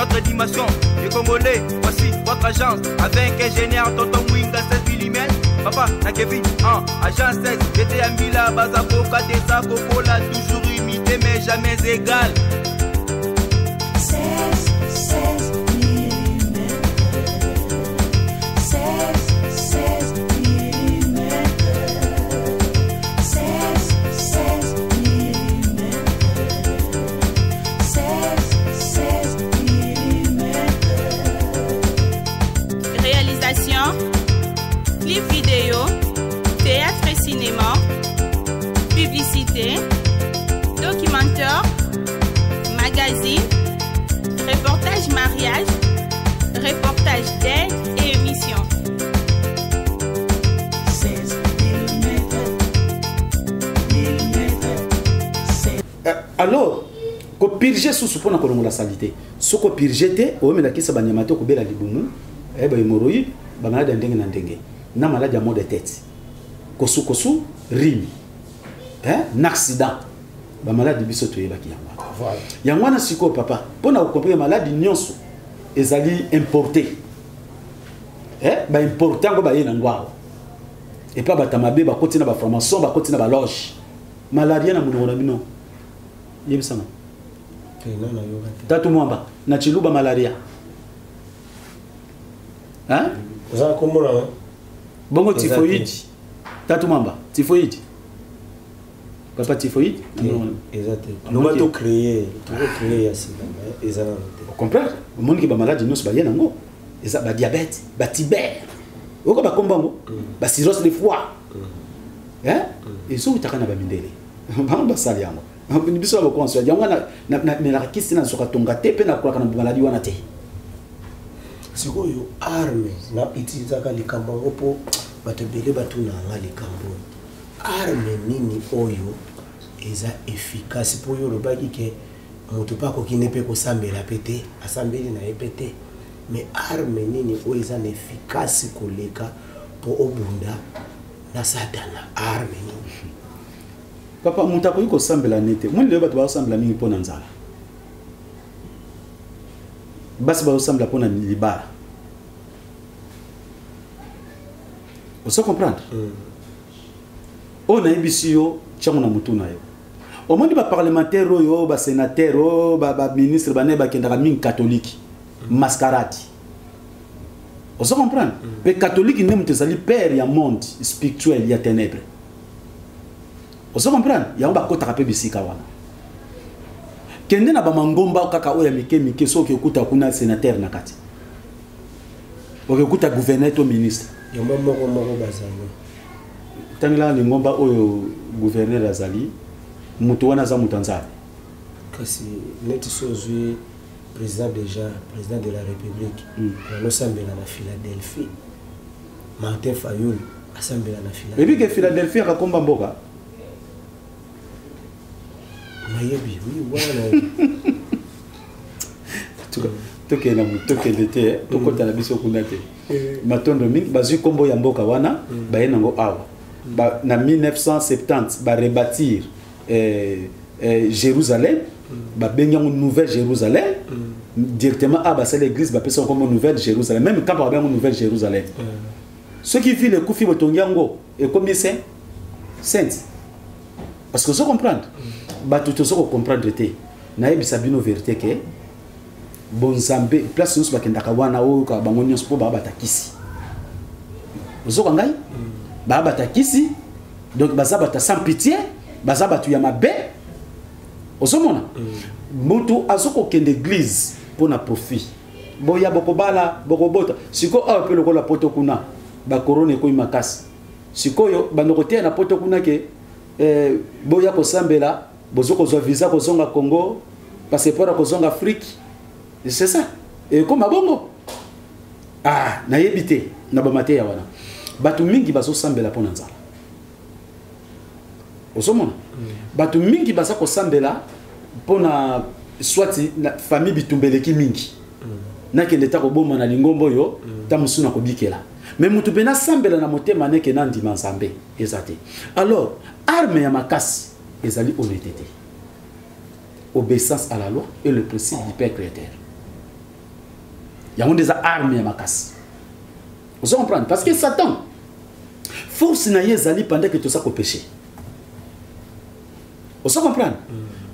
notre dimension. Les Congolais, voici votre agence. Avec ingénieur Tonton Winga 16 mm. Papa, na Kevin, agence 16. J'étais à Mila, Bazako, Kadesa, Kokola, toujours imité mais jamais égal. 16 mm. 16 mm. 16 mm. 16 mm. Réalisation, clip vidéo, théâtre et cinéma, publicité, documentaire, magazine, reportage mariage, reportage d'aide et émission. 16 mm. Alors, ko purger sous supona ko la salité. Ce ko purger te o mela kisa banyamato ko bela libumu, ba hémorroïde, ba malade ndenge na ndenge. Na malade ya mot de tête. Kosu rime. Un accident. Ba malade biso to yeba ki yangwa. Voilà. Yangwa na siko papa. Pona ko comprendre malade nyonso ezali importé. Ba important ko ba yena ngwa. Et pas ba tamabe ba kotina ba formation ba kotina ba loge. Malaria na munoko na bino. Yebisana. Tatu mwamba na chiluba malaria. Hein? Za komona hein? Bongo typhoïde. Tatu mwamba, typhoïde. Papa typhoïde? Exactement. Nous avons créé ici. Vous comprenez? Le monde qui est malade, nous sommes malades. Ils ont diabète, tibère. Vous comprenez? Ba cirrhose de foie. Hein? Ils sont tous les mindele. Ba saliango. Ni biso ba konso. Yango na kisi na soka tonga te pe na kwa kana maladie wana te. Sikoyo arme na itiliza ka likambo po batebele batuna nga likambo. Arme nini oyo eza efficace pour yo lobaki ke moto pa ko kinepe ko sambela pété asambeli na epété mais arme nini oyo eza efficace koleka pour obunda na satana arme nini papa mutako yuko sambela nete mwini leo batu ba sambela mingi pona nzala basi ba sambela pona libara vous comprendre on a ebisio tchango na mutu na yo au moins ba parlementaire yo ba sénateur ba ministre ba ne ba kendaka min catholique mascarade vous comprendre le catholique ne mutezali père ya monde spirituel ya ténèbres vous comprendre ya ba kota kape bisika wana kende na ba mangomba kaka oya mike so ke kuta kuna sénateur na kati okuta gouverneur to ministre yo moko bazango tangela ni ngomba oyo gouverneur azali mutu wana za mutanzali kasi neti sozui président de la République no sambela na Philadelphie Martin Fayulu asambela na Philadelphie ebi ke Philadelphie akakomba mboka mayebi oui wana toke na mutoke lete tokota na biso kuna te matondo mingi bazui kombo ya mboka wana baye nango awa na 1970 ba rebâtir Jérusalem ba benyango nouvelle Jérusalem directement à ba c'est l'église ba pesa comme nouvelle Jérusalem même quand ba benyango nouvelle Jérusalem ceux qui vivent le kufi botongango et comme c'est sainte parce que vous comprendre ba tout ce qu'on comprendre te na yebisa bino vérité que bonzambe place nous bakendaka wana o ka bango nyonso po ba batakisi ozoka ngai ba batakisi donc baza bata sans pitié baza batu ya mabe ozomona mutu azoko kende église pour na profit boya bokobala bokobota siko a pe lokola poto kuna ba corona ko imakasi sikoyo banokote na poto kuna ke boya ko sambela bozoko zo visa ko zonga Congo passeport ko zonga Afrique. C'est ça. Et comme à bongo. Ah, na yebite na ba mate ya wana. Batu mingi bazo sambela pona nzala. Osomona. Batu mingi baza ko sambela pona swati na famille bitumbeleki mingi. Na ke leta ko boma na lingombo yo ta musuna ko bikela. Mais mutu bena sambela na motema neke na ndima nzambe ezate. Alors, arme ya makasi ezali honnêteté. Obéissance à la loi et le principe du Père créateur. Il y a des armes à ma casse. Vous comprenez? Parce que Satan, force n'a pas pendant que tout ça au péché. Vous comprenez?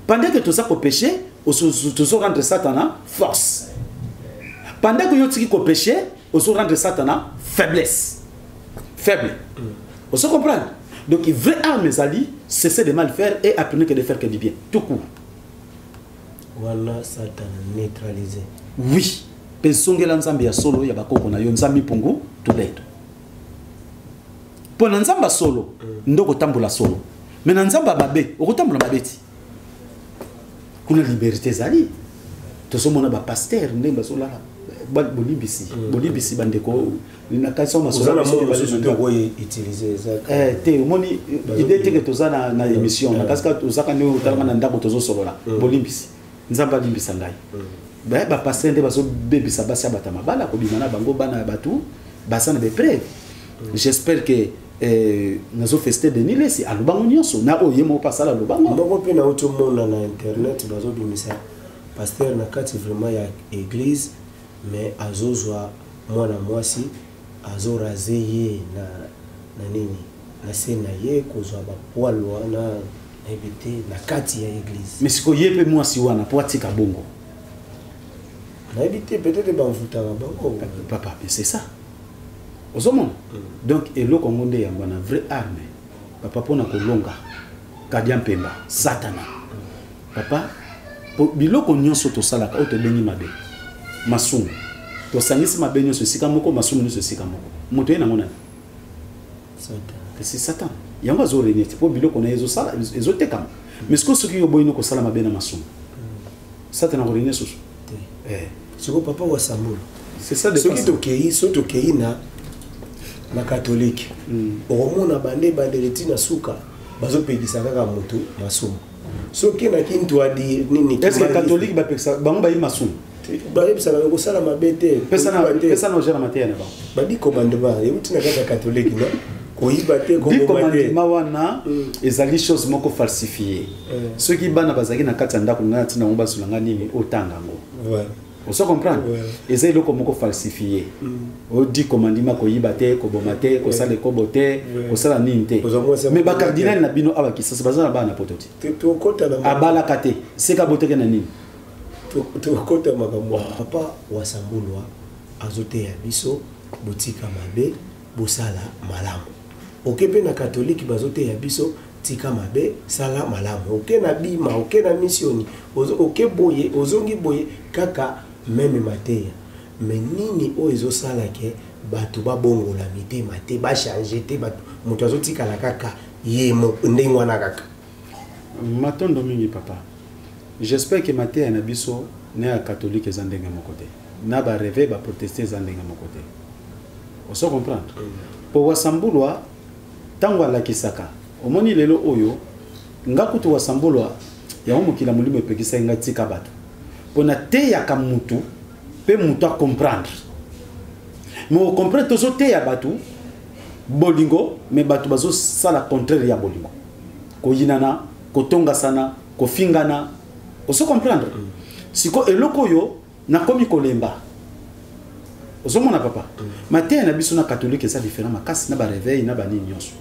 Pendant que tout ça au péché, vous rendre Satan force. Pendant que vous êtes au péché, vous rendre Satan faiblesse. Faible. Vous comprenez? Donc, une vraie arme, cessez de mal faire et apprenez que de faire que du bien. Tout court. Voilà, Satan neutralisé. Oui. Pensongela nzambe ya solo ya bakoko na yo nzambi pungu tuleto. Pona nzamba solo ndoko tambola solo. Mais na nzamba babe okotambola babeti. Kuna liberté zali. Tosomona ba pasteur ndemba sola bolibisi. Bolibisi bandeko na kaso masola utiliser ça. Te moni idée te que tozana na émission na kaska tozaka ne utalanga na ndako tozo solola. Bolibisi. Nzamba limbisa ngai. Ba passer nde baso bebisa basi abatama bala ko bimana bango bana batu basana be preuve. J'espère que nazo fester de nilesi alubango nyonso na oyemo pasala lubango mboko pe na auto monde na internet bazo bimisa pasteur na kati vraiment ya église mais azozwa mwana mwasi azoraze ye na nini na sena ye kozwa ba poalo na ebité na kati ya église mais siko yepe mwasi wana po atika bongo na ebité peut-être ba mfuta bango papa mais c'est ça Ozomon. Donc et le Congo y a une vraie arme. Papa pona kolonga kadiam pemba satana. Papa po biloko nyonso to salaka o te beni mabe. Masumu. To sangisi mabe nyonso sika moko masumu nyonso sika moko. Moto ena mona. Satan. C'est Satan. Yango zo reneti po biloko na ezo sala ezo tekam. Mais ce que ce qui yo boyino ko sala mabe na masumu. Satan ko reneti soso. Siko papa wa Samuel. C'est ça de ce qui tokei so tokei na catholique omona bande letina suka bazopekisa kaka moto masumu soki na kintu adi nini est-ce que catholique ba pekisa bango ba yi masumu ba yebisa na ko sala mabete pesa na jera matia na ba di commandement yebuti na kaka catholique na ko yibate ko di commandement wana ezali chose moko falsifié ceux qui bana bazaki na kati ndako na tina ngomba sulanga nini otanga ngo voilà. On se comprend. Et c'est le comment falsifié. On dit commandement ko yibate ko bomate ko sale ko bote ko sala ninte. Mais ba cardinal na bino abaki ça se basa na ba na pototi. To kota na abala kate. C'est ka bote na nini? To kota makamwa. Papa wa Sambulwa azote ya biso botika mabe bosala malamu. Okepe na catholique bazote ya biso tika mabe sala malamu. Oke na bima, oke na missioni, oke boye, ozongi boye kaka même mateya. Mais nini o ezo sala ke batu ba bongo la mite mate ba changer te batu mutu azotika la kaka yemo ndengwa na kaka. Matondo mingi papa. J'espère que mateya na biso na catholique ezandenga mokote. Na ba rêver ba protester ezandenga mokote. On se comprend. Pour wasambulwa tango la kisaka. Omoni lelo oyo ngakutu wasambulwa ya mukila mulimo epekisa ngatika batu. Pona te ya kamutu pe mutu a comprendre. Mais on comprend toujours te ya batu bolingo mais batu bazo sala contraire ya bolingo. Ko yinana, ko tonga sana, ko fingana. On se comprendre. Siko eloko yo na komi kolemba. Ozomona papa. Matin na biso na catholique ça différent makasi na ba réveil na ba nini nyonso.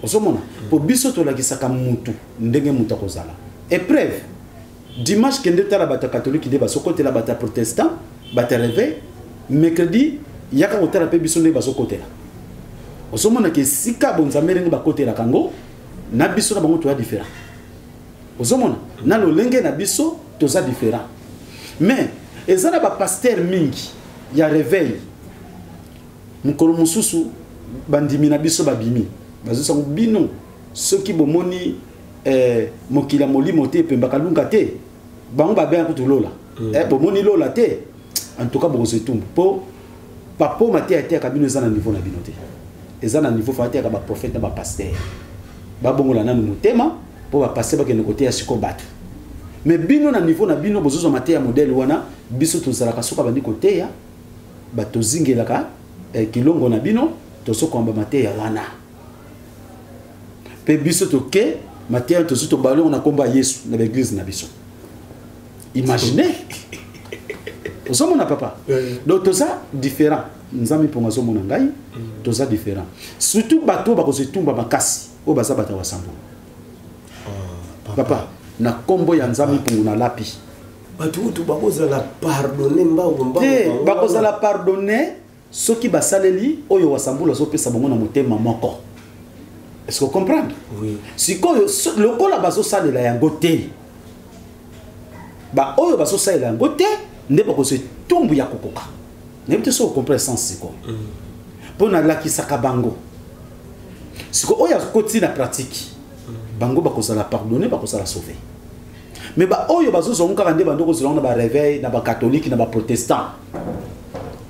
Ozomona po biso to la kisaka mutu ndenge mutu akozala. Épreuve dimanche kende tala bata catholique de baso côté la bata protestant bata réveil mercredi yaka otala pe biso ne baso côté la. Ozomona ke sika bonzamere ngi ba côté la kango na biso na bango to ya différent. Ozomona na lo lenge na biso to za différent. Mais ezala ba pasteur mingi ya réveil mukolo mususu bandimi na biso babimi bazo bino ceux qui bomoni mokila molimo te pe mbakalunga te bango ba bien kutulola bomoni lola te en tout cas bozo tumbu po papo maté ate ka bino ezana niveau na bino te ezana niveau faté ka ba prophète na ba pasteur ba bongola nanu mutema po ba pasteur ba kene côté ya siko batu mais bino na niveau na bino bozo maté ya modèle wana biso tozala ka soka bandi côté ya ba tozingela ka kilongo na bino toso kwamba maté ya wana pe biso toke matin to suto balon na komba Yesu na l'église na biso. Imaginez. ozomona papa donc toza différent nzambe mponga azomona ngai toza différent surtout bato bakozetumba makasi oyo baza bato basambula papa na kombo ya nzambe mpongo na lapi bato utu bakozala pardonner mbango te bakozala pardonner soki basaleli oyo wasambula azopesa bango na motema moko. Est-ce que vous comprenez? Oui. Sikoyo lokola bazosalela yango te ba oyo bazosalela yango te nde bakose tumbu ya kokoka nde so comprendre sens siko pona lakisaka bango siko oyo akoti na pratique bango bakozala pardonner bakozala sauver mais ba oyo bazozonga kande bando kozolanga ba réveil na ba catholique na ba protestant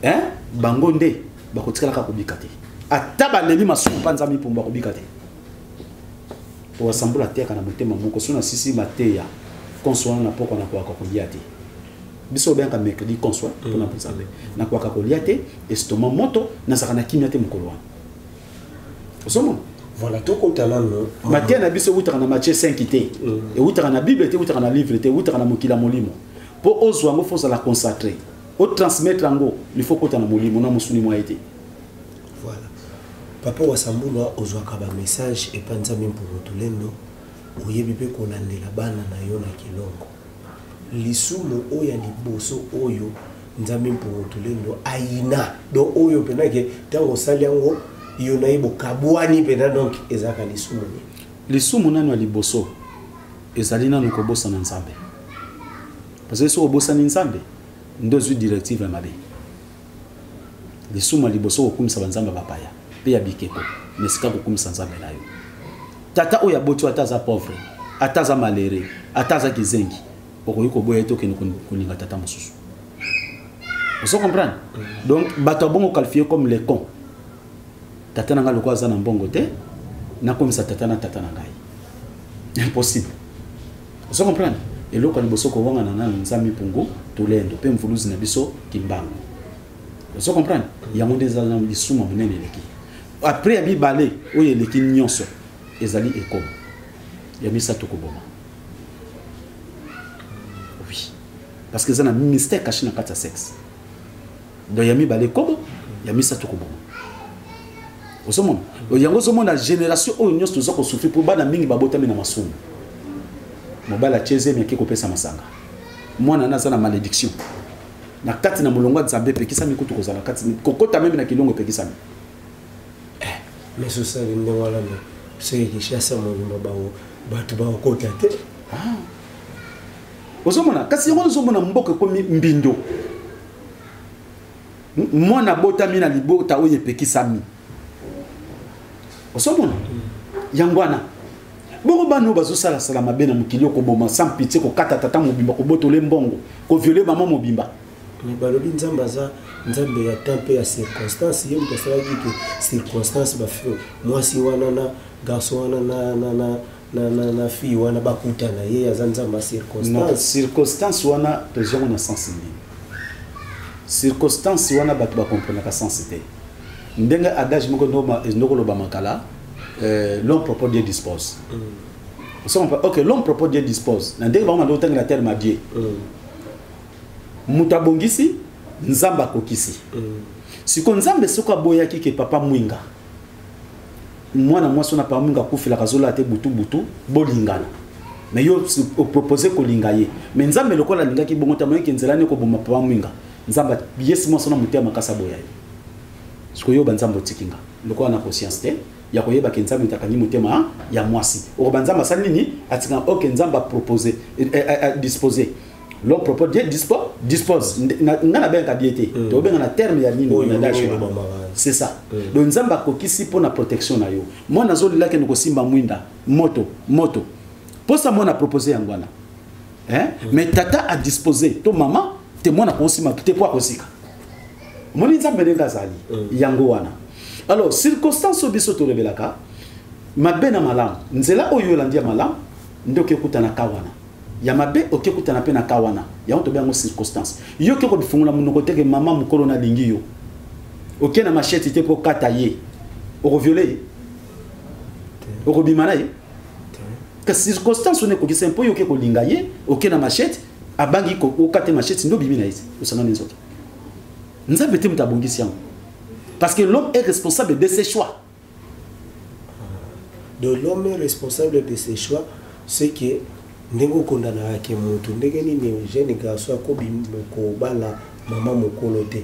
hein bango nde bakotikala ka kobika te ata baleli masuku panza mipumba kobika te pour assembler terre kana motema moko sona sisi mateya konsoana na poko na kwa kolia te biso bien ka mercredi konsoa pour na nzambe na kwa kolia te estomac moto na sakana kimia te mokolo wana osomo voilà to kontana no mateya na biso wutaka na Matthieu 5 te e wutaka na bible te wutaka na livre te wutaka na mokila molimo po ozwa ngo faut la consacrer au transmettre ngo il faut kota na molimo na musuni mo été. Voilà papa wasambula ozwaka ba message et panza même pour tolendo oyebi pe kolandela bana na yo na kilongo lisumu oya liboso oyo nzambe pour tolendo aina donc oyo penake tango sali yango yo na ibo kabwani pena donc ezaka lisumu nanu ya liboso ezali nanu kobosa na nzambe parce que so obosa na nzambe ndozu directive ya mabe lisumu ya liboso kokumisa banzambe bapaya pe ya bikeko nesika kokumisa nzambe na yo tata oya boti ataza pauvre ataza malere ataza kizengi okoyi koboya etoke kolinga tata mosusu vous comprenez donc bato bongo qualifié comme les cons tata nanga loko aza na mbongo te na komisa tata na ngai impossible vous comprenez et loko liboso ko wanga na nzambi pungu tolendo pe mvuluzi na biso kimbango vous comprenez yango des ans lisuma munene leki après abi balé oye leki nyonso ezali ekomo ya misa tokoboma oui parce que ça na mystère caché na kata sexe donc ya mi balé kobo ya misa tokoboma osomona yango somona génération oyo nyonso toza ko souffrir pour bana mingi babotami na masumu mobala cheze meki kopesa masanga mwana naza na malédiction na kati na mulongo nzambe pekisa mikutu kozala kati kokota même na kilongo pekisa mais ce ça ne wala mais c'est que chassa mo bawo batu ba kokota te osomona kasi yango osomona mboka ko mbindo mwana botami na libota oyo pekisa mi osomona yangwana boko bano bazosala sala mabe na mokili okoboma sans pitié ko kata tata mobimba ko botole mbongo ko violer maman mobimba mais balobi nzambaza nzambe ya tempe ya circonstance yem to sala ki circonstance ba fio moi si wana na garçon wana na fille wana bakuta na ye ya nzamba circonstance wana toujours na sens ni circonstance wana batu ba comprendre ka sens te ndenga adage moko ndoko loba makala l'homme propose Dieu dispose. Ok, l'homme propose Dieu dispose. Nandenge vraiment dans la terre ma Dieu. Mutabongisi nzamba kokisi. Siko nzambe soko boya ki ke papa mwinga. Mwana mwasi na papa mwinga kufila kazola te butu bolingana. Mais yo proposer ko lingaye. Mais nzambe lokola linga ki bongo tamoye ki nzela ne ko boma papa mwinga. Nzamba yesi mwasi na mutia makasa boya. Siko yo banzambo tikinga. Lokola na conscience te. Ya koyeba ke nzambe takani motema ya mwasi obanza masali nini atika ok nzamba proposer disposer l'homme propose Dieu dispose ngana benga diété to benga na terme ya nini na dashi c'est ça donc nzamba kokisi pona protection na yo mona zoli lake ndiko simba mwinda moto posa mona proposer yangwana mais tata a disposer to mama te mona kosima te kwa kosika moni nzambe ndenga zali yango wana. Alors, circonstance obiso to rebelaka, mabe na malam, nzela oyo landia malam, ndoke kuta na kawana. Ya mabe oke kuta na pe na kawana. Ya onto bengo circonstance. Yo ke ko bifungula munoko teke mama mukolo na lingi yo. Oke na machete te po kata ye. Oko violer. Oko bimana ye. Que circonstance on est ko kisempo yo ke ko linga ye, oke na machete, abangi ko okate machete ndo bibi na isi osanga nzoto nzambe te mutabongisi yango parce que l'homme est responsable de ses choix. De l'homme est responsable de ses choix, c'est que ndenge okondana ke mutu ndenge nini jeune garçon ko bala maman mokolo te.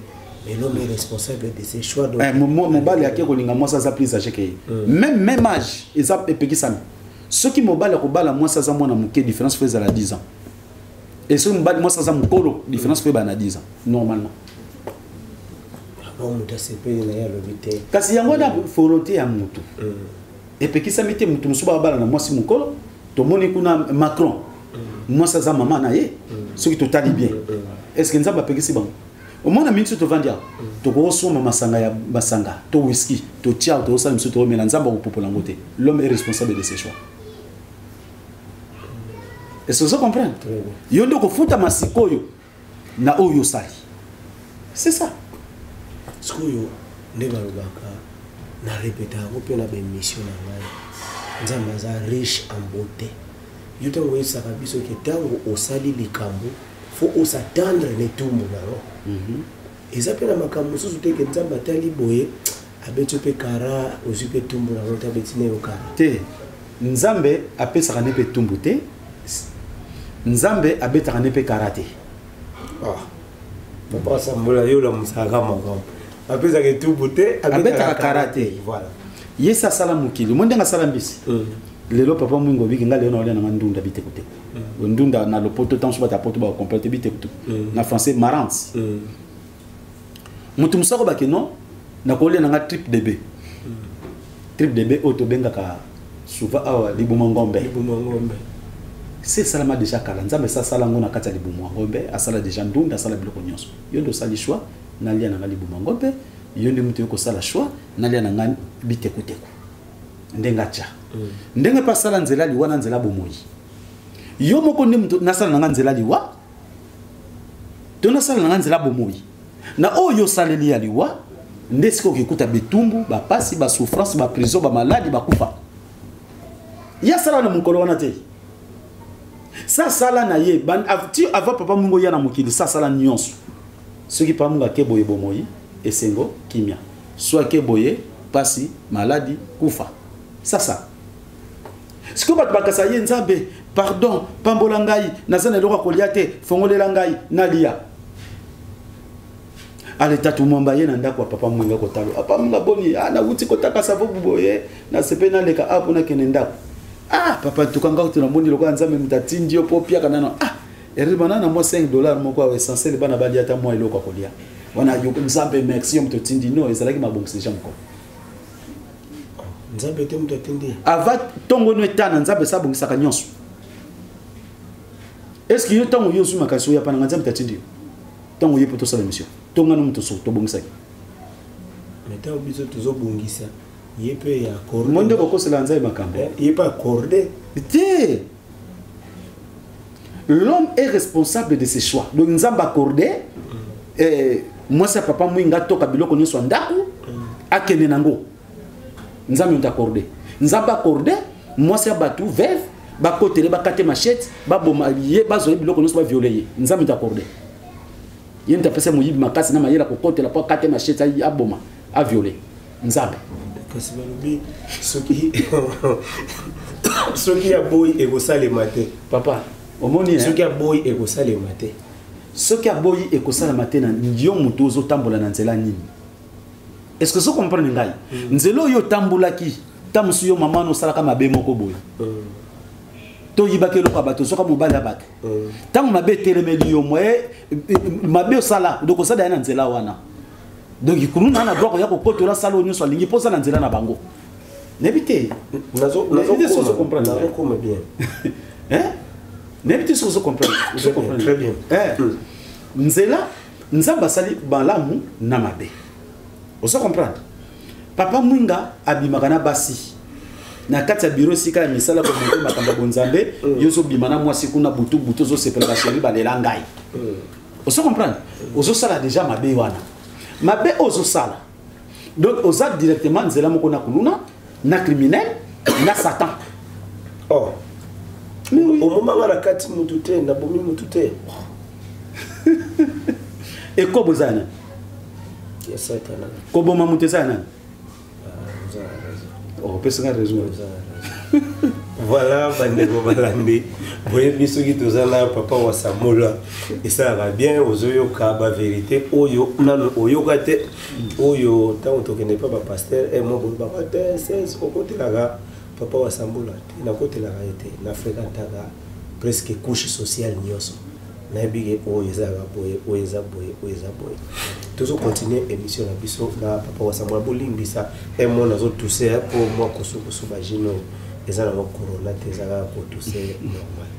Mais l'homme est responsable de ses choix. Mobali yake kolinga mwasa za plus âgé que même âge eza epekisami. Ceux qui mobali ko bala mwasa za mwana muke différence fait à 10 ans. Et ceux mobali mwasa za mokolo différence fait à 10 ans normalement. Kasi yango na volonté ya mutu. Epekisami te mutu musuba bala na mwasi mokolo to moni kuna Macron. Mwasa za mama na ye. Ceux qui totali bien. Est-ce que nzamba pekisi bango? Au moins, minute to vendia. To go soma masanga ya basanga, to whisky, to tiao, to osala misuto omela nzamba opopola ngote. L'homme est responsable de ses choix. Est-ce que vous comprenez? Yondo ko futa masikoyo na oyo sali. C'est ça. Skoyo ndeba lobaka na répéta ko na ben mission na ngai. Nzamba za riche en beauté. Yoto ngo isaka biso ke tango osali likambo. Faut s'attendre les tombes là. Et ça peut la makambo sous te que nzamba tali boye abeto pe kara ozupe tumbu na rota betine o kara. Te nzambe apesa kana pe tumbu te. Nzambe abeta kana pe karate. Ah. Papa sambola yo la musaka makambo. Apesa ke tumbu te abeta karate. Voilà. Yesa sala mukili. Monde nga sala mbisi. Lelo papa mwingo biki nga leo na ole na ndunda bite kote. Ndunda na le poto temps ba poto ba complète bite kote. Na français marrante. Mutu musako ba keno na ko ole na trip DB. Trip DB auto benga ka souvent awa libuma ngombe. C'est salama déjà kala nzambe sa sala ngona kata libuma ngombe asala déjà ndunda asala biloko nyonso. Yondo sali choix na lia na libuma ngombe, yondo mutu ko sala choix na lia na ngani bite kote ko. Ndenga cha. Ndenge pa sala nzela liwa na nzela bomoi. Yo moko ndi mtu nasala na nzela liwa. To nasala na nzela bomoi. Na oyo saleli ya liwa ndesiko kikuta betumbu, ba pasi, ba souffrance, ba prison, ba maladie, ba kufa. Ya sala na mukolo wana te. Sa sala na ye ban avti ava papa mungo ya na mukili sa sala nyonso. Soki pa munga ke boye bomoi esengo kimia. Soit ke boye pasi, maladie, kufa. Ça. Ce que bat bakasa ye nzambe, pardon, pambola ngai, nazana eloko koliate, fongolela ngai, nalia. Ale tatu mwamba ye na ndako papa mwinga kotalo. Papa mwinga boni, na wuti kotaka savo buboye, na sepe na leka apo na kene ndako. Papa tukanga uti na moni loko nzambe mutatindi yo popia kanana. Eribana na mo $5 moko wa essentiel bana bali ata mo eloko kolia. Wana yo nzambe merci yo mutotindi no ezalaki mabongisi jamko. Nzambe te mutu atindi ava tongo no etana nzambe sabongisaka nyonso. Est-ce que yo tongo yo zuma kaso ya pana nzambe tatindi tongo yepo to sala mission tonga no mutu so to bongisaki meta obiso tozo bongisa yepe ya accordé monde ko kosela nzambe makambo yepe accordé te. L'homme est responsable de ses choix. Donc nzambe accordé moi c'est papa mwinga to kabiloko nyonso ndako akene nango nzambe ntakordé nzamba accordé moi c'est batu veuve ba kotele ba kate machette ba boma ye bazo biloko nyonso ba violer ye nzambe ntakordé ye ntapesa moyibi makasi na mayela ko kotela pa kate machette ayi aboma a violer nzambe kasi balobi soki ya boy ekosala mate papa omoni soki ya boy ekosala mate soki ya boy ekosala mate na ndio mutu ozotambola na nzela nini. Est-ce que vous comprenez ngai? Nzelo yo tambulaki, tamusu yo mama no sala kama be moko boy. To yibake lo kabato soka mobali abate. Tangu mabe telemeli yo moye mabe sala doko sada na nzela wana. Donc ikuluna na droit ya ko kotola sala onyo lingi posa na nzela na bango. Nebite. Nazo comprendre. Nazo comme bien. Nebite so comprendre. Je comprends très bien. Nzela nzamba sali balamu na mabe. Vous comprenez? Papa mwinga abimaka na basi. Na kati ya bureau sika ya misala ko monte makamba bonzambe, yozo bimana mwasi kuna butu zo sepela ba chéri ba lelangai. Vous comprenez? Ozo sala déjà mabe wana. Mabe ozo sala. Donc oza directement nzela moko na kuluna, na criminel, na satan. Oh. au moment où la carte mutute na bomi mutute et kobo zana ya satana kobo mamute zana oh personne raison voilà bandeko balandi boye biso ki tozala papa wa Samola et ça va bien ozoyoka ba vérité oyo nano oyoka te oyo tant que n'est pas ba pasteur et mo ba pasteur c'est au côté là papa wa Samola na côté là été na fréquentaka presque couche sociale nyonso na bige oyo za boye oyo za boye toujours continuer émission na biso na papa wa Samola bolimbisa et mo nazo tousser pour moi kosuko bajino ezala mo corona tezala ko tousser normal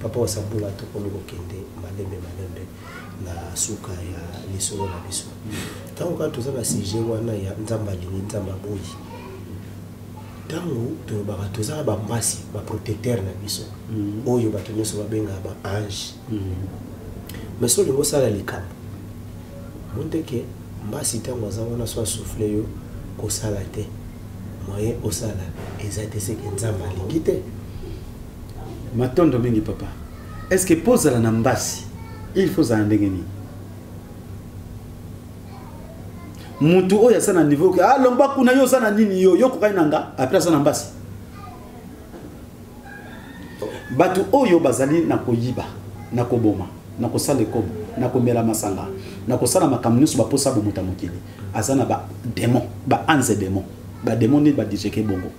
papa wa Samola to komi ko kende malembe na suka ya lisolo na biso tango ka tozala sujet wana ya nzamba lingi nzamba boyi tango to ba tozala ba mbasi ba protecteur na biso oyo bato nyonso babenga ba ange mais so lingo sala likambo monteke mbasi tango za wana so souffler yo ko sala te moyen osala ezate ce que nzamba lingi te matondo mingi papa est-ce que pose la nambasi il faut za ndenge ni mutu oya sana niveau que ah lomba kuna yo sana nini yo ko kainanga après sana nambasi batu oyo bazali na koyiba na koboma na kosala ekobo na komela masanga na kosala makamnusu baposa bomuta mokili azana ba démon ba anze démon ba démon ni ba dijeke bongo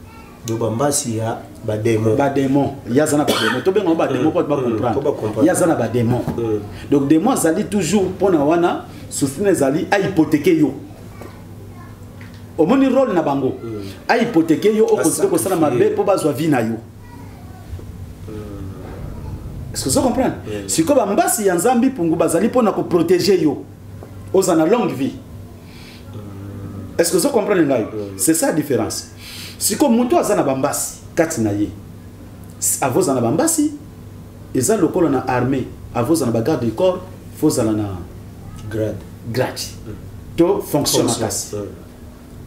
do bambasi ya ba démon yazana ba démon to benga ba démon ko ba comprendre yazana ba démon donc démon zali toujours pona wana souffrine zali a hypothéquer yo omoni rôle na bango a hypothéquer yo o ko sala mabe po bazwa vie na yo. Est-ce que vous comprenez? Si comme ambassi yanzambi pungu bazali pona ko protéger yo ozana longue vie. Est-ce que vous comprenez là? C'est ça la différence. Si comme muto azana bambasi kati na ye avoza na bambasi eza lokolo na armée avoza na bagarde du corps foza na grade to fonction makasi.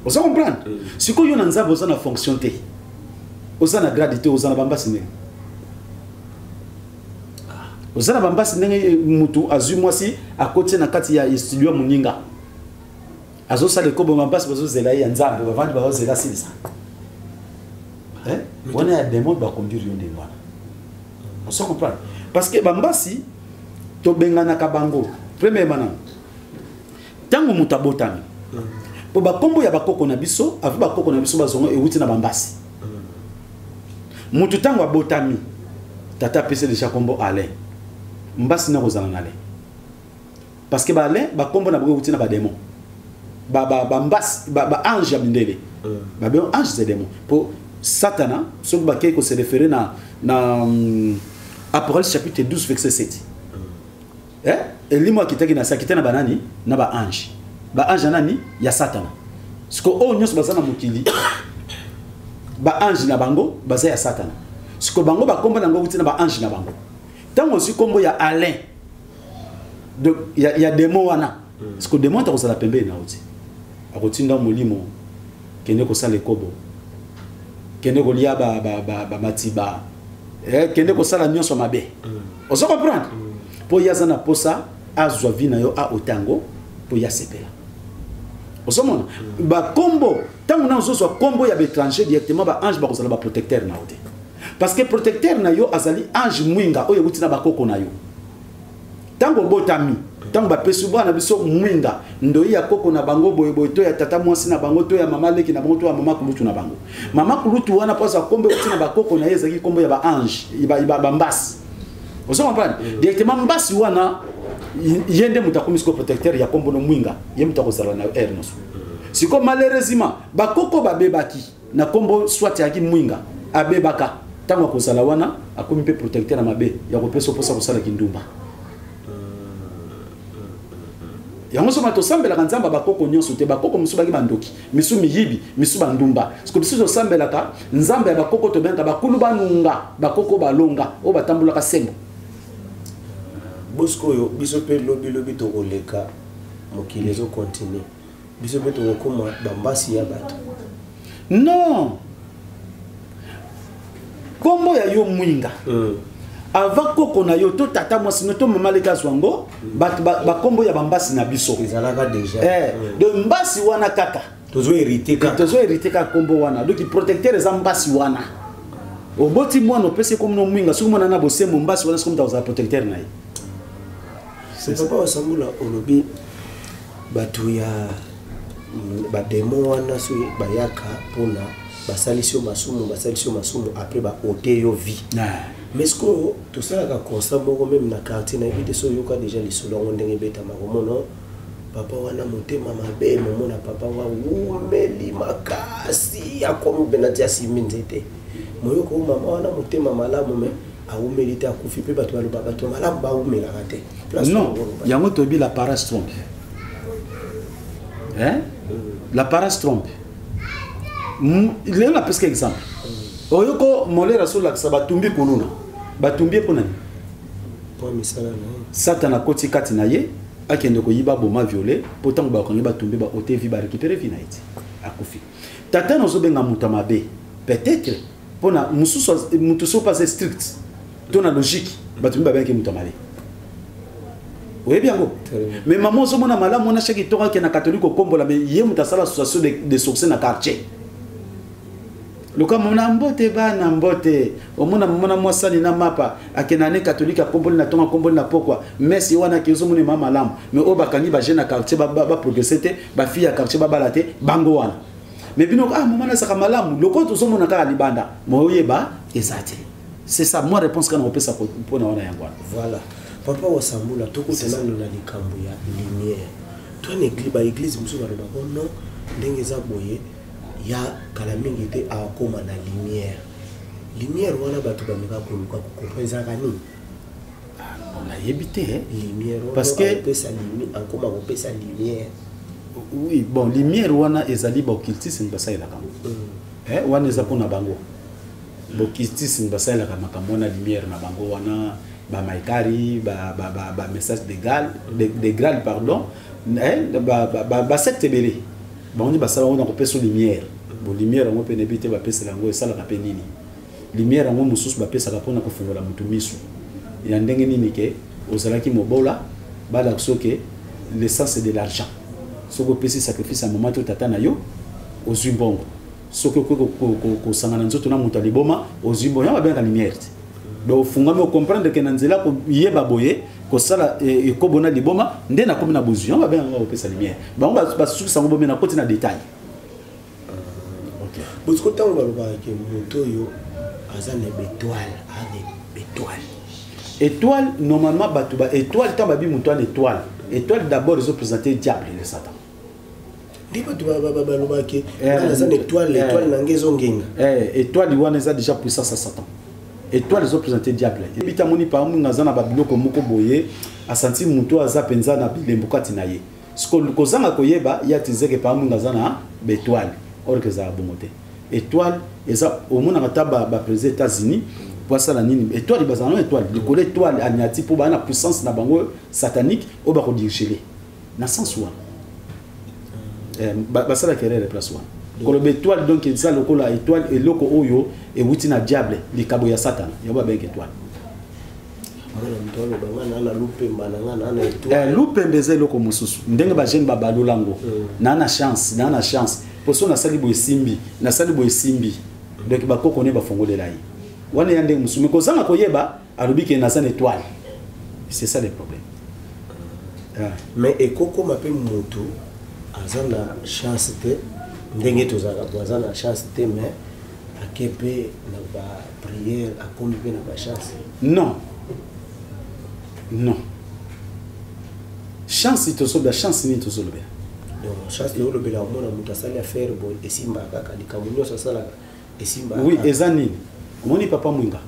Vous comprenez? Si comme yo na nzabo ozana fonction te ozana grade te ozana bambasi ne ozana bambasi ndenge mutu azu mwasi akote na kati ya studio muninga azo sale ko bambasi bazo zela ya nzambe bavandi bazo zela silisa on a des mots ba conduire yon ndengwana on se comprend parce que bambasi to bengana ka bango premièrement tango mutu abotami po ba kombo ya bakoko na biso avu bakoko na biso bazongo ewuti na bambasi mutu tango abotami tata pese déjà kombo Alain mbasi na kozana nale parce que ba Alain ba kombo na boko ewuti na ba démon ba mbasi ba ange ya bindele ba be ange des démons pour Satana ce qui va se référer na Apocalypse chapitre 12 verset 7 et limo kitaki na sakita na banani na ba ange nani ya Satana ce que o nyos bazana mukili ba ange na bango baza ya Satana ce que bango ba komba na ngo na ba ange na bango tango si kombo ya Alain donc ya démon wana ce que démon ta kozala pembe na oti akotinda molimo kende ko sala kobo kende ko lia ba matiba kende ko sala nyonso mabe on se comprend po yazana posa azwa vina yo a otango po ya sepela on se mona ba kombo tango na zo kombo ya étranger directement ba ange ba ko sala ba protecteur na ote parce que protecteur na yo azali ange mwinga oyo butina ba koko na yo tango botami tango ba pesu bana biso mwinga ndoi ya koko na bango boy to ya tata mwasi na bango to ya mama leki na bango to ya mama kulutu na bango mama kulutu wana posa kombe butina ba koko na yezaki kombo ya ba ange ba mbasi on se comprend directement mbasi wana yende mutakumisko protecteur ya kombo no mwinga ye mutakozala na ernos siko malheureusement ba koko ba bebaki na kombo soit ya ki mwinga abebaka tango kozala wana akomi pe protecteur na mabe ya kopeso posa kosala kindumba yango soma to sambela kanzamba bakoko nyonso te bakoko musu baki bandoki misu miyibi misu bandumba parce que biso to sambela ka nzambe ya bakoko to benga bakulu banunga bakoko balonga o batambula ka sembo bosko yo biso pe lobi to koleka mokili zo continuer biso pe to koma bambasi ya bato non kombo ya yo mwinga avant koko na yo to tata mwasi no to mama leka zwango ba kombo ya bambasi na biso ezalaka déjà de mbasi wana kaka tozo hérité ka kombo wana donc protecteur eza mbasi wana oboti mwana opesi comme no mwinga soki mwana na bosembo mbasi wana soki mtaza protecteur na ye c'est papa wasambula olobi batu ya bademo wana so bayaka pona basalisio masumu après ba ôter yo vie mais ce que tout ça la constat moko même na quartier na éviter so yoka déjà les solongo ndenge beta makomono papa wana motema mabe momona papa wa umeli makasi akomi benatia siminzete moyo ko mama wana motema malamu me aumeli ta kufi pe bato baloba bato malamu ba umela kate non yango tobi la paresse trompe hein la paresse trompe il a presque exemple oyoko molera sur la sabatumbi kuluna batumbi pona pour misala na satana koti kati na ye akende ko yiba boma violer pourtant ba ko yiba tumbi ba otevi ba récupérer vinaiti akufi tata no zobenga mutamabe peut-être pona mutu so pas strict tona logique batumbi ba benki mutamabe oui bien go mais maman zo mona mala mona cheki toka ke na catholique kombola mais ye mutasala association de succès na quartier luka mona mbote bana mbote omona mona mwasani na mapa akenane catholique akomboli na tonga komboli na pokwa merci wana kizo mona mama lam mais obakangi ba jeune na quartier ba progresser te ba fille ya quartier ba balate bango wana mais bino maman na saka malamu loko to mona ka libanda moyeba ezate c'est ça moi réponse kana opesa pona wana yango voilà papa wasambula tokutana na likambo ya lumière toi église musu ba non ndenge za boye ya kala mingi te akoma na lumière wana bato bameka koluka kokompreza kani on a yebité lumière parce que pesa lumière akoma kopesa lumière oui bon lumière wana ezali ba occultisme basaila kama wana eza pona bango ba occultisme basaila kama kamona lumière na bango wana ba maikari ba message de Graal pardon ba secte belé on dit basala on a kopesa lumière bon lumière on peut nebité ba pesa lango esala ka penini lumière on mususu ba pesa ka pona kofungola mutu misu ya ndenge nini ke ozalaki mobola bala soke l'essence de l'argent soko pesi sacrifice à moment to tata na yo ozumbongo soko ko sangana nzoto na mutu liboma ozumbo ya ba benga lumière donc fungame comprendre que nanzela ko yeba boye ko sala e ko bona liboma nde na komi na bozu ba benga ko pesa lumière bango ba suki sango bomé na koti na détail OK parce que tant ba ba ke moto yo azane étoile normalement batu ba étoile tant ba bi moto étoile d'abord ils ont présenté diable le satan ndi batu ba loba ke azane étoile na ngezo ngenga étoile wana eza déjà puissance à satan étoile ils ont présenté diable et puis tamoni par mu ngazana ba biloko moko boye a senti muto aza penza na bilembukati na ye sko kozanga koyeba ya tizeke par mu ngazana ba étoile or que za bongote étoile eza au monde ngata ba président États-Unis pour ça la nini étoile bazana étoile likolo étoile aniati pour ba na puissance na bango satanique o ba ko diriger na sens wa ba ça la querer place wa kolobe étoile donc eza lokola étoile et loko oyo et wuti na diable likabo ya satan yoba beng étoile lupembe eza eloko mosusu ndenge ba jeune babalolango na chance pour ça na sali bo esimbi donc ba koko ne ba fongolela yi wana yande musume ko zanga koyeba alobi ke na sana étoile c'est ça le problème mais ekoko mape moto azana chance te ndenge tozaka boazana chance te mais akepe na ba prière akomi pe na ba chance non chance tosoba chance ni tosoba donc chance le lobela mona muta sali affaire bon esimba kaka likamunyo sala esimba oui ezani moni papa mwinga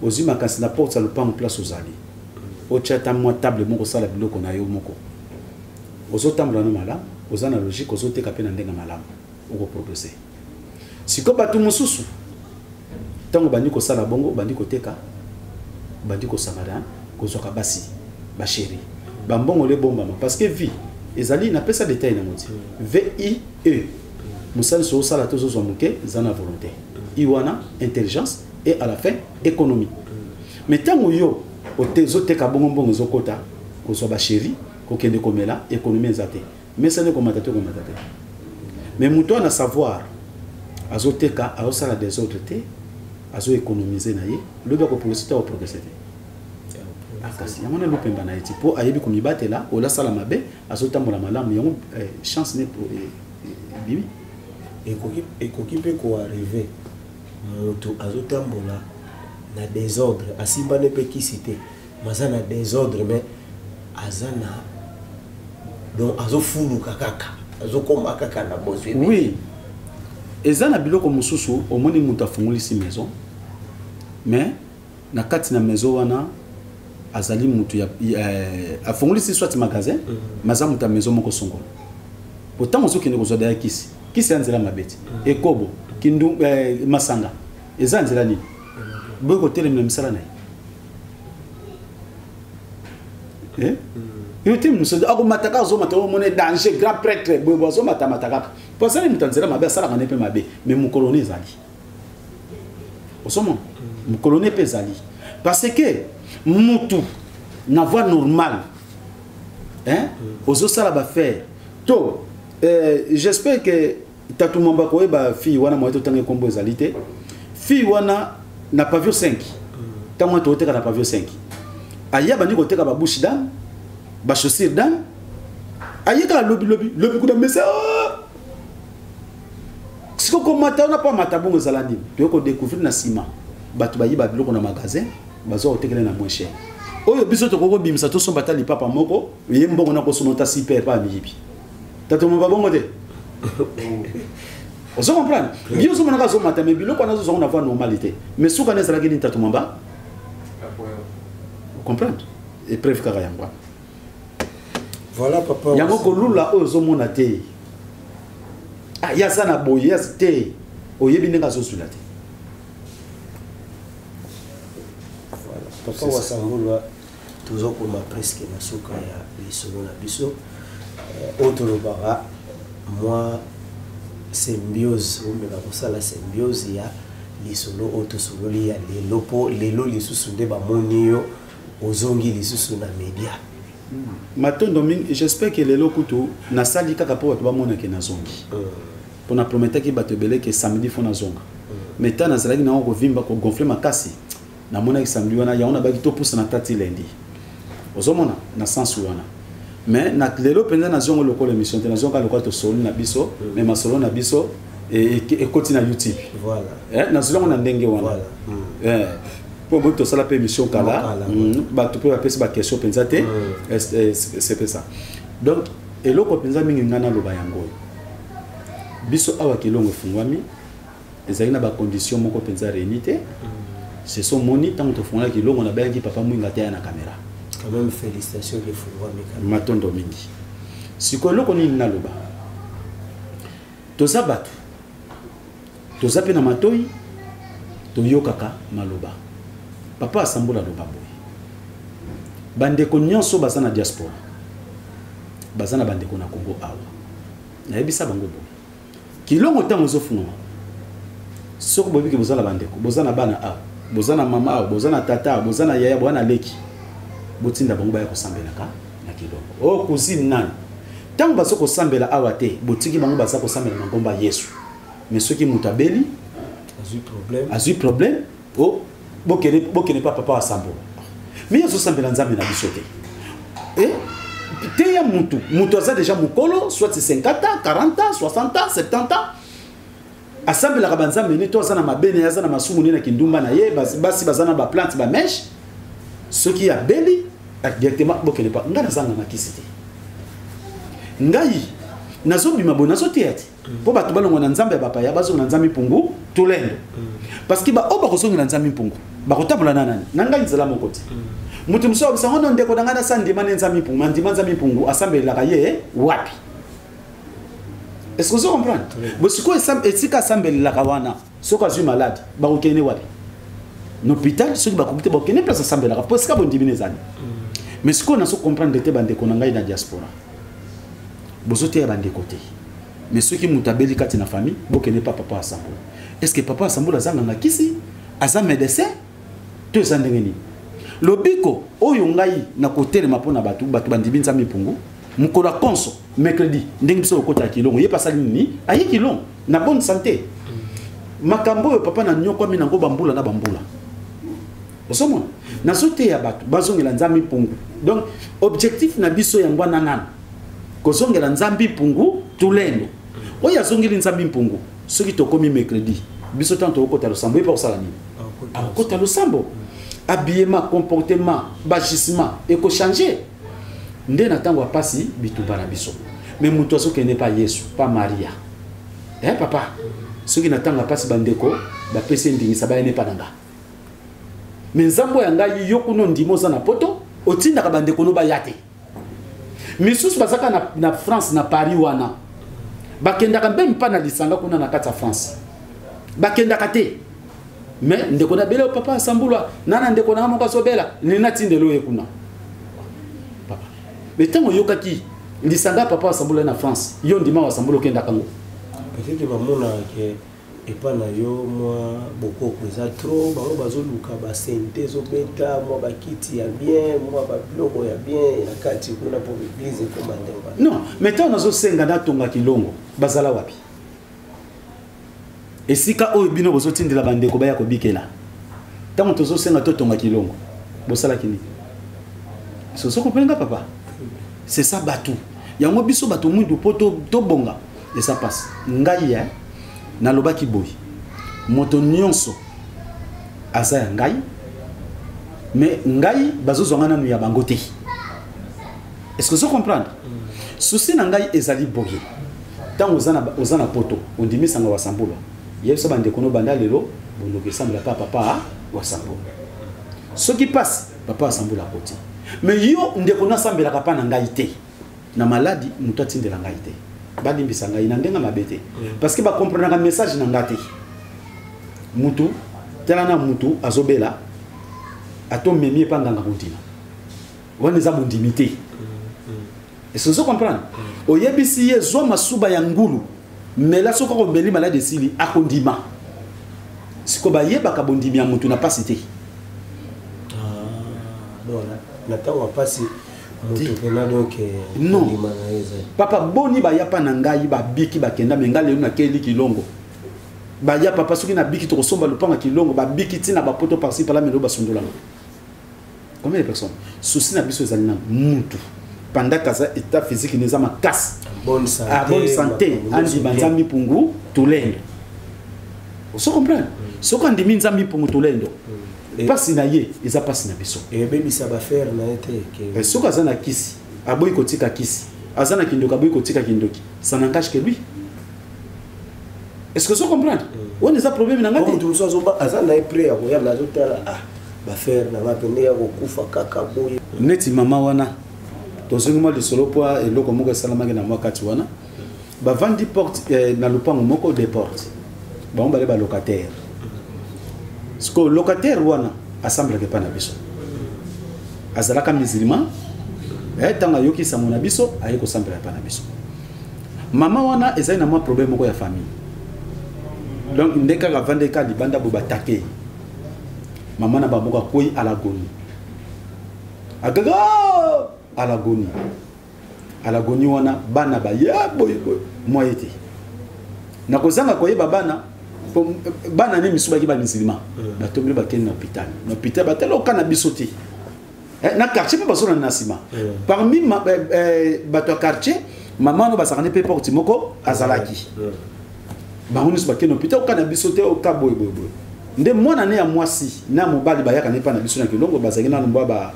ozima kasi na porte le pas en place ozali o chata mo table moko sala biloko na yo moko ozotambula na mala ozana logique ozoteka pe na ndenga malamu oko progresser siko batu mususu tango bandi ko sala bongo bandi ko teka bandi ko samara ko zoka basi ba chéri ba mbongo le bomba parce que vie ezali na pesa détail na moti VIE musali so sala tozo zo muke zana volonté iwana intelligence et à la fin économie mais ntango yo ozoteka bongo ezokota kozwa basheri kokende komela économie eza te mesane komata te mais moto na savoir azoteka azosala des autres te azoéconomiser na ye lobi akoprogresse te akoprogresse te kasi yango na lopemba na ye ti mpo ayebi komibatela olasala mabe azotambola malamu yango chance ne bibi ekoki mpe koarrive moto azotambola na désordre asimbane mpe kisi te maza na désordre mais aza na donc azofuluka kaka azokoma kaka na bozwi oui eza na biloko mosusu omoni moto afungolisi maison mais na kati na maison wana azali moto afungolisi soit magasin maza moto ya maison moko songolo pourtant ozokende kozwa daya kisi ya nzela mabeti ekobo kindu masanga eza nzela nini boye kotelemela misala na ye yo te mosusu akomataka azomata omona danger grand prêtre boye azomatamata kaka po asali moto nzela mabe asalaka ne mpe mabe mais mokolone ezali osomona mokolone mpe ezali parce que mutu na voie normale ozosala bafaire to j'espère que tatumamba koyeba fille wana moyeto tange kombo ezali te fille wana na pavio 5 tango toteka na pavio 5 aya bandi koteka ba bouche d'âne ba chaussure d'âne ayeka lobi kuna mesa siko komata na pa mata bongo zalandi to ko découvrir na sima batu bayi ba biloko na magasin bazo kotekela na moins cher oyo biso to koko bimisa to somba tali papa moko ye mbongo na ko sonota super pa miyibi tato mo ba bongo te on se comprend bien so monaka zo mata mais biloko na zo na voie normalité mais souka na zalaki ni tato mamba comprendre et preuve kaka yango voilà papa yango ko lula oyo zo mona te ah ya sana boye ya te oyebi ndenge azozula te voilà papa wasangulwa tozokoma presque na suka ya lisolo na biso otolobaka moi symbiose omeka kosala symbiose ya lisolo otosololi ya lelo po lelo lisusu nde bamoni yo ozongi lisusu na media matondo mingi j'espère que lelo kutu nasali kaka po bato bamonake nazongi po na prometaki bato ebele ke samedi fo nazonga mais ta nazalaki nango kovimba kogonfle makasi namonaki samedi wana yango nabaki topusa na tati lendi ozomona na sens wana mais na lelo penza nazongo lokola émission te nazonga lokola tosoli na biso mais masolo na biso ekoti na YouTube voilà nazongo na ndenge wana pour vous tosala pe émission kala bato pe bapesi ba question penza te c'est pas ça donc eloko penza mingi ngana loba yango biso awa kilongo fungwami ezali na ba condition moko penza réunité c'est son moni tant to fungwala kilongo na bayaki papa mwinga te na caméra quand même félicitations les fungwami matondo mingi siko eloko nini na loba toza bato toza pe na matoi toyokaka maloba papa asambola loba boye bandeko nyonso baza na diaspora baza na bandeko na Congo awa nayebisa bango boye kilongo ntango ozofungama soko bobiki bozala bandeko boza na bana awa boza na mama awa boza na tata awa boza na yaya bwana leki botinda bango baya kosambelaka na kilongo cousine nani ntango baza kosambela awa te botiki bango baza kosambela na ngomba Yesu mais soki moto abeli azwi problème bokene pa papa asambola mais azosambela nzambe na biso te te ya mutu aza déjà mokolo soit 50 ans 40 ans 60 ans 70 ans asambelaka banzambe ne to aza na mabene aza na masumu ne na kindumba na ye basi baza na baplante bameshe soki abeli directement bokene pa ngai nazanga na kisi te ngai nazobima boye nazoteya te mpo bato balongo na nzambe ya bapaya bazonga na nzambe mpungu tolendo parce que baoyo bakozonga na nzambe mpungu bakotambola na nani na ngai nzela moko te moto mosusu abisango no ndeko na ngai nasa ndima ne nzambe mpungu mandima nzambe mpungu asambelelaka ye wapi est-ce que vous comprenez bosiko esika asambelelaka wana soki azwi malade bakokende wapi na hôpital soki bakoki te bakokende place asambelaka mpo esika bondimi na ezali mais sikoyo naso comprendre te bandeko na ngai na diaspora bozoteya bandeko te mais soki moto abeli kati na famille bokende pa papa asambola est-ce que papa asambola azanga na kisi aza médecin to eza ndenge nini lobiko oyo ngai na kotelema mpona bato bandimi nzambe mpungu mokolo ya konso mercredi ndenge biso lokota ya kilongo ye pasali nini aye kilongo na bonne santé makambo oyo papa na nyokwami nango bambula na bambula osomona nazoteya bato bazongela nzambe mpungu donc objectif na biso yango wana nana kozongela nzambe mpungu tulendo oyo azongeli nzambe mpungu soki tokomi mercredi biso tanto tokota losambo ye pa kosala nini akokota losambo habillement comportement bagissement ekochange nde na ntango apasi bitumba na biso me moto azokende pa yesu pa maria papa soki na ntango apasi bandeko bapesi endingisa bayene pa na nga me nzambo ya ngai yo kuno ndimo oza na poto otindaka bandeko no baya te misusu bazaka na France na Paris wana bakendaka mpe mpa na lisanga kuna na kati ya France bakendaka te me ndeko na bele papa asambulwa nana ndeko na moko azobela nina tindelo ye kuna papa me ntango yokaki lisanga papa asambulwa na France yo ndima wasambulwa okendaka ngo peut-être bamona ke epa na yo mwa bokoko eza trop bango bazoluka basente ezobeta mwa bakiti ya bien mwa babiloko ya bien na kati kuna po église ekoma ndemba non mais ntango nazosenga natonga kilongo bazala wapi esika oyo bino bozotindela bandeko baya kobikela ntango tozosenga totonga kilongo bosalaki nini soso komprenga papa c'est ça bato yango biso bato mwindu po tobonga esa passe ngai ya nalobaki boy moto nyonso aza ya ngai mais ngai bazozonga nanu ya bango te est-ce que vous comprenez souci na ngai ezali boye tango oza na poto ondimisanga wasambula yeso bandeko no banda lelo bondoke sambula papa wasambula soki passe papa wasambula koti mais yo ndeko na sambela pa na ngai te na maladi muto atindela ngai te badimbisa ngai na ndenga mabete parce que ba comprendre un message na ngate mutu telana mutu azobela ato memi pa nganga kontina wana za mondimité est-ce que vous comprenez oyebisi ye zo masuba ya ngulu mela soko ko beli malade sili akondima siko ba yeba ka bondimi ya mutu na pasité voilà na tawa pasi non papa boni baya pa na ngai babiki bakenda menga lelo na keli kilongo baya papa soki na biki to kosomba lupanga kilongo babiki tina bapoto par-ci par là melo basondola combien de personnes souci na biso ezali na mutu pendant kaza état physique neza makasi bonne santé andi banzambi pungu tulendo so comprendre soko andimi nzambi pungu tulendo pasi na ye eza pasi na biso ebebisa bafaire na ete ke soka azana kisi aboyi kotika kisi azana kindoka aboyi kotika kindoki ça n'engage que lui est-ce que vous comprenez on est un problème na ngati tout ça zoba azana prêt ya koya na zotala bafaire na mapende ya kokufa kaka boye neti mama wana tozongi mo lisolo po eloko moko esalamaki na mwakati wana bavandi porte na lupango moko des portes bango bale balocataire siko locataire wana assembleke pa na biso azalaka musulman tanga yokisa mona biso aye kosambela pa na biso mama wana ezali na mwa problème moko ya famille donc ndeka kavandeka libanda bo batake mama na baboka koi alagoni agaga alagoni wana bana ba ya boy moyete na kozanga koyeba bana ne misuba ki ba musulman batombe ba ken na hôpital batelo kana bisoté na quartier pe basona na sima parmi bato quartier maman no basakane pe porte moko azalaki bango so ba ken hôpital kana bisoté o ka boy nde mwana ne ya mwasi na mobali bayaka ne pa na biso na kilongo bazaki na mbo ba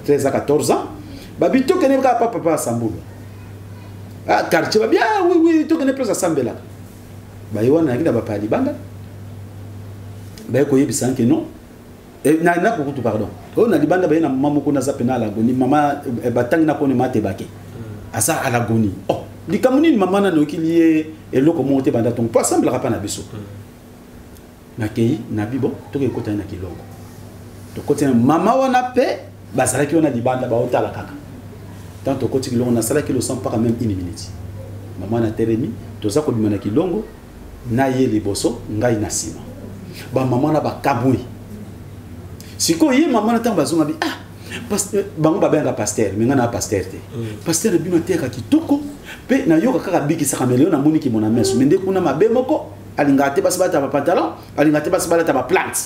13 à 14 ans babito kene ka papa asambula quartier ba bien oui to kene plus asambela bayiwana akida bapali banda bayeko yebisa nke non na kukutu pardon o na libanda bayena mama ko na zapena la goni mama batangi na ko ne mate bake asa ala goni oh likamuni mama na nokiliye eloko monte banda ton pas semble rapa na biso na kei na bibo to ke kota na kilongo to kota mama wana pe bazalaki wana libanda ba otala kaka tant to koti kilongo na sala kilo sans pas même une minute mama na teremi to za ko bimana kilongo na ye liboso ngai na sima ba mama na ba kabui siko ye maman na tanga bazonga bi ah pasteur bango babenga pasteur mais ngana pasteur te pasteur bino te ka kitoko pe na yoka kaka biki saka meleo na moni ki mona meso mende kuna mabe moko alinga te basi bata ba pantalon alinga te basi bata ba plante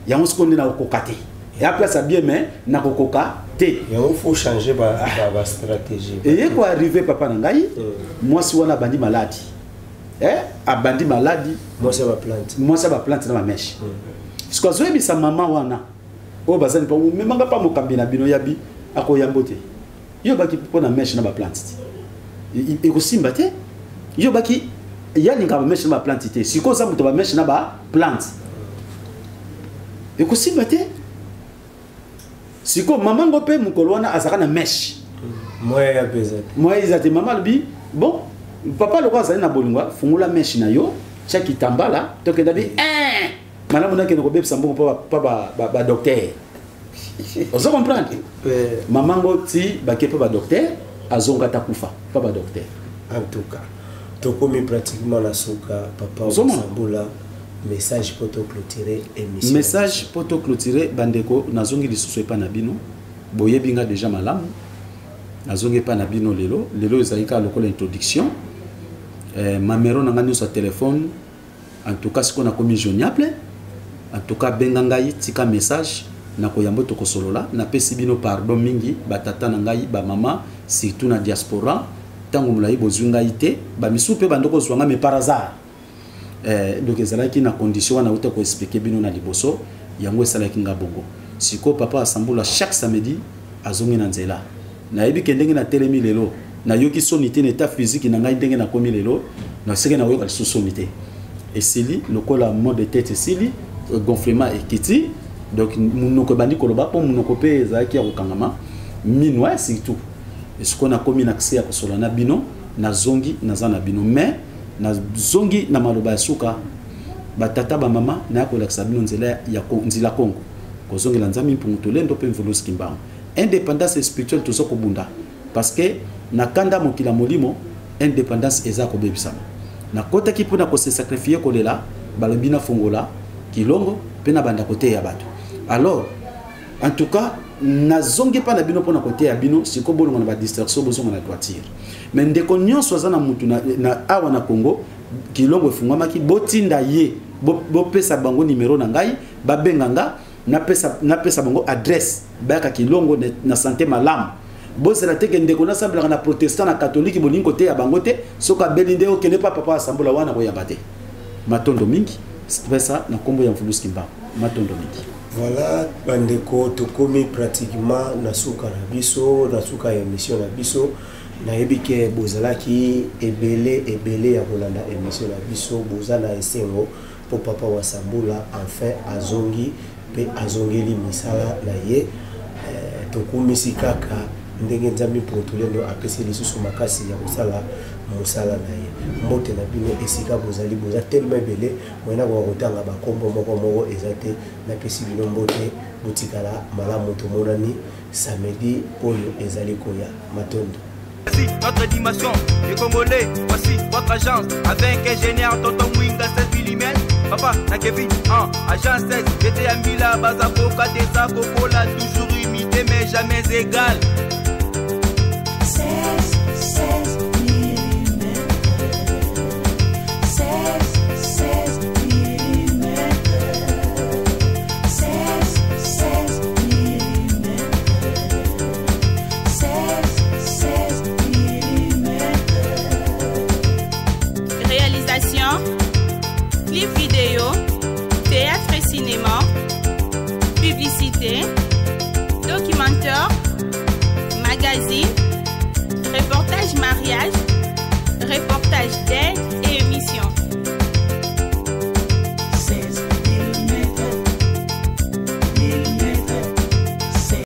yango siko ndina kokate ya place a bien mais na kokoka te yango faut changer ba stratégie et quoi arriver papa na ngai moi si wana bandi maladi a bandi maladi moi ça va plante na ma mèche parce que zo ebisa maman wana o bazani pa memanga pa mokambi na bino yabi akoyambote yo baki pona mèche na ba plante e ko simba te yo baki yani ka ba mèche na ba plante te siko za muto ba mèche na ba plante e ko simba te siko maman ngo pe mukolo wana azaka na mèche moi ya bezate moi izate maman bi bon papa le roi na bolingwa fungula mèche na yo chaki tambala to ke dabi madame on a que nous bébé sambo pas docteur on comprendre maman ngoti ba ke pas docteur azonga takufa pas docteur en tout cas to komi pratiquement la soka papa sambola message pour te clôturer émission message pour te clôturer bandeko nazongi lisusu pa na bino boye binga déjà malamu nazongi pa na bino lelo ezalika lokola introduction mamero na ngani sur téléphone en tout cas ce qu'on a commis joignable en tout cas bengangai tika message na koyambo to kosolola na pesi bino pardon mingi batata na ngai ba mama surtout na diaspora tango mulai bozunga ite ba misupe bandoko zwanga me par hasard donc ezalaki na condition na uta ko expliquer bino na liboso yango esalaki ngabongo siko papa asambula chaque samedi azongi na nzela na yebi kendenge na telemi lelo na yoki sonité na état physique na ngai ndenge na komi lelo na seke na yoka sonité et sili lokola mode de tête sili gonflement et kiti donc munoko bandi koloba po munoko pe ezaki ya kokangama minwa surtout est-ce qu'on a commis accès à kosola na bino na zongi na zana bino mais na zongi na maloba suka batata ba mama na ko laksa bino nzela ya nzila Kongo ko zongi la nzami mpunguto lendo pe mvulusi kimbang indépendance spirituelle to soko bunda parce que na kanda mokila molimo indépendance eza ko bebisama na kota ki pona ko se sacrifier ko lela balobina fongola kilongo pena banda côté ya bato alors en tout cas na zongi pa na bino pona côté ya bino siko bolonga na ba distraction bozonga na toiture mais ndeko nyonso azana mutu na awa na Congo kilongo efungama ki botinda ye bo pesa bango numéro na ngai ba benganga na pesa bango adresse ba ka kilongo na santé malamu bozela teke ndeko na sambla na protestant na catholique bolingo côté ya bango te soka belinde o kene pa papa assemble wana ko yabate matondo mingi ça na kombo ya mfuluski mba matondo mingi voilà bandeko tokomi pratiquement na suka na biso na suka ya émission na biso na yebike bozalaki ebele ya kolanda émission na biso bozana esengo po papa wa Sambula enfin azongi pe azongeli misala na ye tokomi sikaka ndenge nzambi potolendo apesi lisusu makasi ya kosala mosala na ye mbote na bino esika bozali boza tellement ebele moyena kokotanga bakombo moko ezate na pesi bino mbote botikala malamu tomonani samedi oyo ezali koya matondo. Voici notre dimension du Congolais, voici votre agence avec ingénieur Tonton Mwinga 16 mm. Papa na Kevin, agence 16, j'étais à Mila, Bazako, Kadesa, Kokola, toujours imité mais jamais égal. 16 mm. 16 mm. 16 mm. 16 mm. Réalisation, clip vidéo, théâtre et cinéma, publicité, documentaire, magazine,